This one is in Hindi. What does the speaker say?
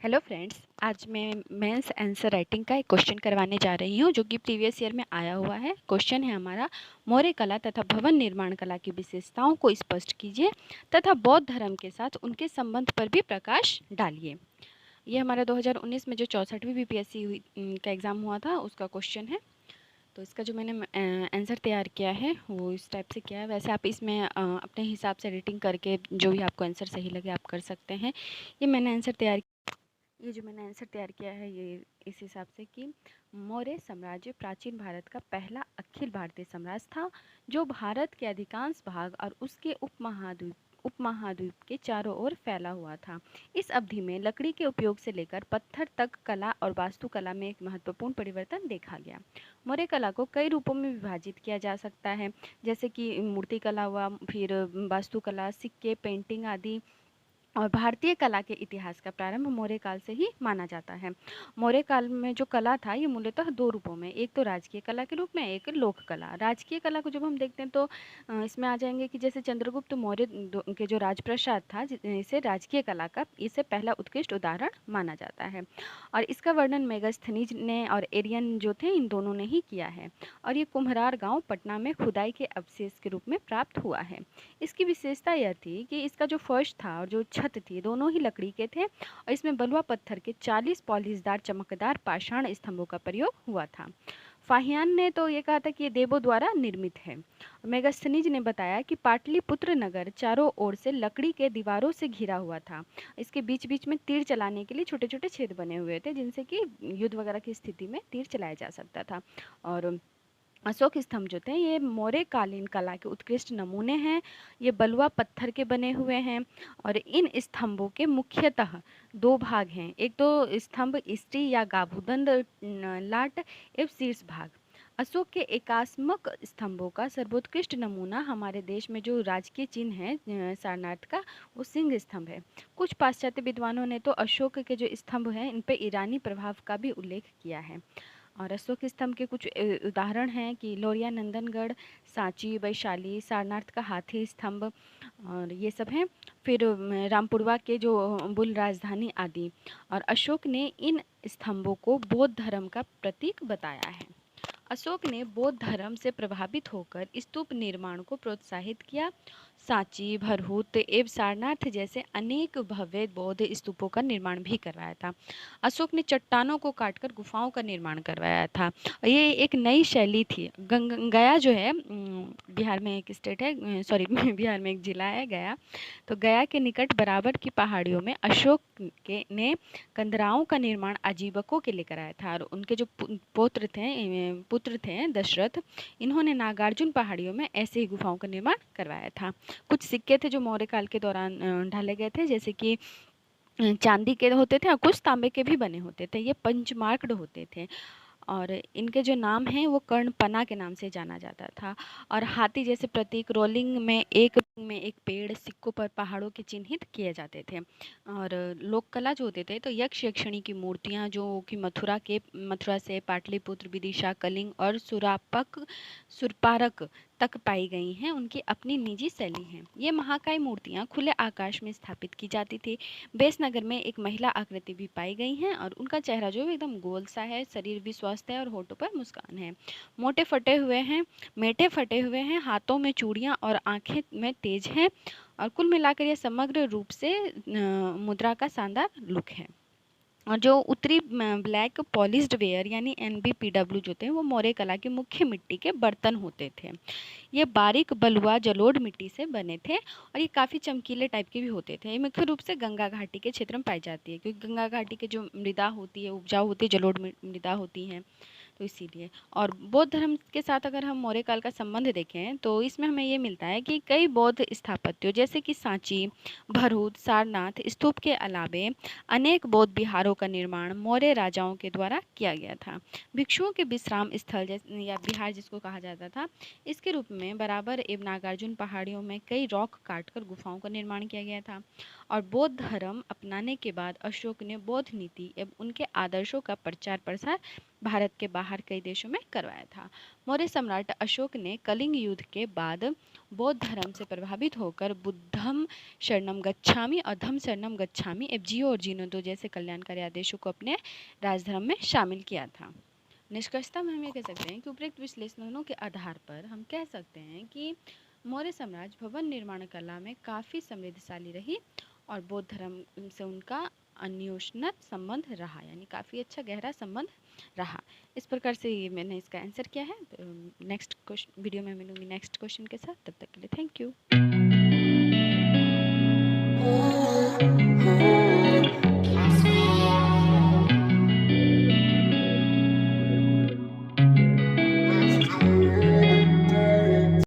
हेलो फ्रेंड्स, आज मैं मेंस आंसर राइटिंग का एक क्वेश्चन करवाने जा रही हूँ जो कि प्रीवियस ईयर में आया हुआ है। क्वेश्चन है हमारा, मौर्य कला तथा भवन निर्माण कला की विशेषताओं को स्पष्ट कीजिए तथा बौद्ध धर्म के साथ उनके संबंध पर भी प्रकाश डालिए। ये हमारा 2019 में जो 64वीं बीपीएससी का एग्ज़ाम हुआ था उसका क्वेश्चन है। तो इसका जो मैंने आंसर तैयार किया है वो इस टाइप से किया है। वैसे आप इसमें अपने हिसाब से एडिटिंग करके जो भी आपको आंसर सही लगे आप कर सकते हैं। ये जो मैंने आंसर तैयार किया है ये इस हिसाब से कि मौर्य साम्राज्य प्राचीन भारत का पहला अखिल भारतीय साम्राज्य था जो भारत के अधिकांश भाग और उसके उपमहाद्वीप के चारों ओर फैला हुआ था। इस अवधि में लकड़ी के उपयोग से लेकर पत्थर तक कला और वास्तुकला में एक महत्वपूर्ण परिवर्तन देखा गया। मौर्य कला को कई रूपों में विभाजित किया जा सकता है, जैसे कि मूर्ति कला हुआ, फिर वास्तुकला, सिक्के, पेंटिंग आदि। और भारतीय कला के इतिहास का प्रारंभ मौर्य काल से ही माना जाता है। मौर्य काल में जो कला था ये मूलतः दो रूपों में, एक तो राजकीय कला के रूप में, एक लोक कला। राजकीय कला को जब हम देखते हैं तो इसमें आ जाएंगे कि जैसे चंद्रगुप्त मौर्य के जो राजप्रसाद था इसे राजकीय कला का इसे पहला उत्कृष्ट उदाहरण माना जाता है। और इसका वर्णन मेगास्थनीज ने और एरियन जो थे इन दोनों ने ही किया है। और ये कुम्हरार गाँव पटना में खुदाई के अवशेष के रूप में प्राप्त हुआ है। इसकी विशेषता यह थी कि इसका जो फर्श था और जो छत थी दोनों ही लकड़ी के थे और इसमें बलुआ पत्थर के 40 पॉलिशदार चमकदार पाषाण स्तंभों का प्रयोग हुआ था। फाहियान ने तो ये कहा था कि ये देवों द्वारा निर्मित है। मेगास्थनीज ने बताया कि पाटलिपुत्र नगर चारों ओर से लकड़ी के दीवारों से घिरा हुआ था। इसके बीच बीच में तीर चलाने के लिए छोटे छोटे छेद बने हुए थे जिनसे कि युद्ध वगैरह की स्थिति में तीर चलाया जा सकता था। और अशोक स्तंभ जो थे ये मौर्य कालीन कला के उत्कृष्ट नमूने हैं। ये बलुआ पत्थर के बने हुए हैं और इन स्तंभों के मुख्यतः दो भाग हैं। एक तो स्तंभ इष्टि या गाभुदंड लाट एवं शीर्ष भाग। अशोक के एकात्मक स्तंभों का सर्वोत्कृष्ट नमूना हमारे देश में जो राजकीय चिन्ह है सारनाथ का, वो सिंह स्तंभ है। कुछ पाश्चात्य विद्वानों ने तो अशोक के जो स्तंभ हैं इन पे ईरानी प्रभाव का भी उल्लेख किया है। और अशोक स्तंभ के कुछ उदाहरण हैं कि लौरिया नंदनगढ़, सांची, वैशाली, सारनाथ का हाथी स्तंभ और ये सब हैं। फिर रामपुरवा के जो बुल राजधानी आदि। और अशोक ने इन स्तंभों को बौद्ध धर्म का प्रतीक बताया है। अशोक ने बौद्ध धर्म से प्रभावित होकर स्तूप निर्माण को प्रोत्साहित किया। सांची, भरहुत एवं सारनाथ जैसे अनेक भव्य बौद्ध स्तूपों का निर्माण भी करवाया था। अशोक ने चट्टानों को काटकर गुफाओं का निर्माण करवाया था। ये एक नई शैली थी। गया जो है बिहार में एक स्टेट है, सॉरी बिहार में एक जिला है गया। तो गया के निकट बराबर की पहाड़ियों में अशोक के ने कंदराओं का निर्माण आजीवकों के लिए कराया था। और उनके जो पुत्र थे दशरथ, इन्होंने नागार्जुन पहाड़ियों में ऐसे ही गुफाओं का निर्माण करवाया था। कुछ सिक्के थे जो मौर्य काल के दौरान ढाले गए थे, जैसे कि चांदी के होते थे और कुछ तांबे के भी बने होते थे। ये पंचमार्क्ड होते थे और इनके जो नाम हैं वो कर्णपना के नाम से जाना जाता था। और हाथी जैसे प्रतीक रोलिंग में एक पेड़ सिक्कों पर पहाड़ों के चिन्हित किए जाते थे। और लोक कला जो होते थे तो यक्ष यक्षिणी की मूर्तियाँ जो कि मथुरा से पाटलिपुत्र, विदिशा, कलिंग और सुरपारक तक पाई गई हैं, उनकी अपनी निजी शैली है। ये महाकाय मूर्तियाँ खुले आकाश में स्थापित की जाती थी। बेसनगर में एक महिला आकृति भी पाई गई हैं और उनका चेहरा जो एकदम गोल सा है, शरीर भी स्वस्थ है और होठों पर मुस्कान है। मेटे फटे हुए हैं, हाथों में चूड़ियाँ और आंखें में तेज हैं। और कुल मिलाकर यह समग्र रूप से मुद्रा का शानदार लुक है। और जो उत्तरी ब्लैक पॉलिश्ड वेयर यानी NBPW जो थे वो मौर्य कला के मुख्य मिट्टी के बर्तन होते थे। ये बारीक बलुआ जलोढ़ मिट्टी से बने थे और ये काफ़ी चमकीले टाइप के भी होते थे। ये मुख्य रूप से गंगा घाटी के क्षेत्र में पाई जाती है, क्योंकि गंगा घाटी के जो मृदा होती है उपजाऊ होती है, जलोढ़ मृदा होती है, तो इसीलिए। और बौद्ध धर्म के साथ अगर हम मौर्य काल का संबंध देखें तो इसमें हमें ये मिलता है कि कई बौद्ध स्थापत्यों जैसे कि सांची, भरहुत, सारनाथ स्तूप के अलावे अनेक बौद्ध विहारों का निर्माण मौर्य राजाओं के द्वारा किया गया था। भिक्षुओं के विश्राम स्थल या विहार जिसको कहा जाता था, इसके रूप में बराबर एवं नागार्जुन पहाड़ियों में कई रॉक काटकर गुफाओं का निर्माण किया गया था। और बौद्ध धर्म अपनाने के बाद अशोक ने बौद्ध नीति एवं उनके आदर्शों का प्रचार प्रसार भारत के बाहर कई देशों में करवाया था। मौर्य सम्राट अशोक ने कलिंग युद्ध के बाद बौद्ध धर्म से प्रभावित होकर बुद्धम शरणम गच्छामि और धम्म शरणम गच्छामि एवं जियो और जीनो दो जैसे कल्याणकारी आदेशों को अपने राजधर्म में शामिल किया था। निष्कर्षतः में हम ये कह सकते हैं कि उपरोक्त विश्लेषणों के आधार पर हम कह सकते हैं कि मौर्य साम्राज्य भवन निर्माण कला में काफ़ी समृद्धशाली रही और बौद्ध धर्म से उनका अन्योन्यत संबंध रहा, यानी काफ़ी अच्छा गहरा संबंध रहा। इस प्रकार से ये मैंने इसका आंसर किया है। नेक्स्ट क्वेश्चन वीडियो में मिलूंगी नेक्स्ट क्वेश्चन के साथ, तब तक के लिए थैंक यू।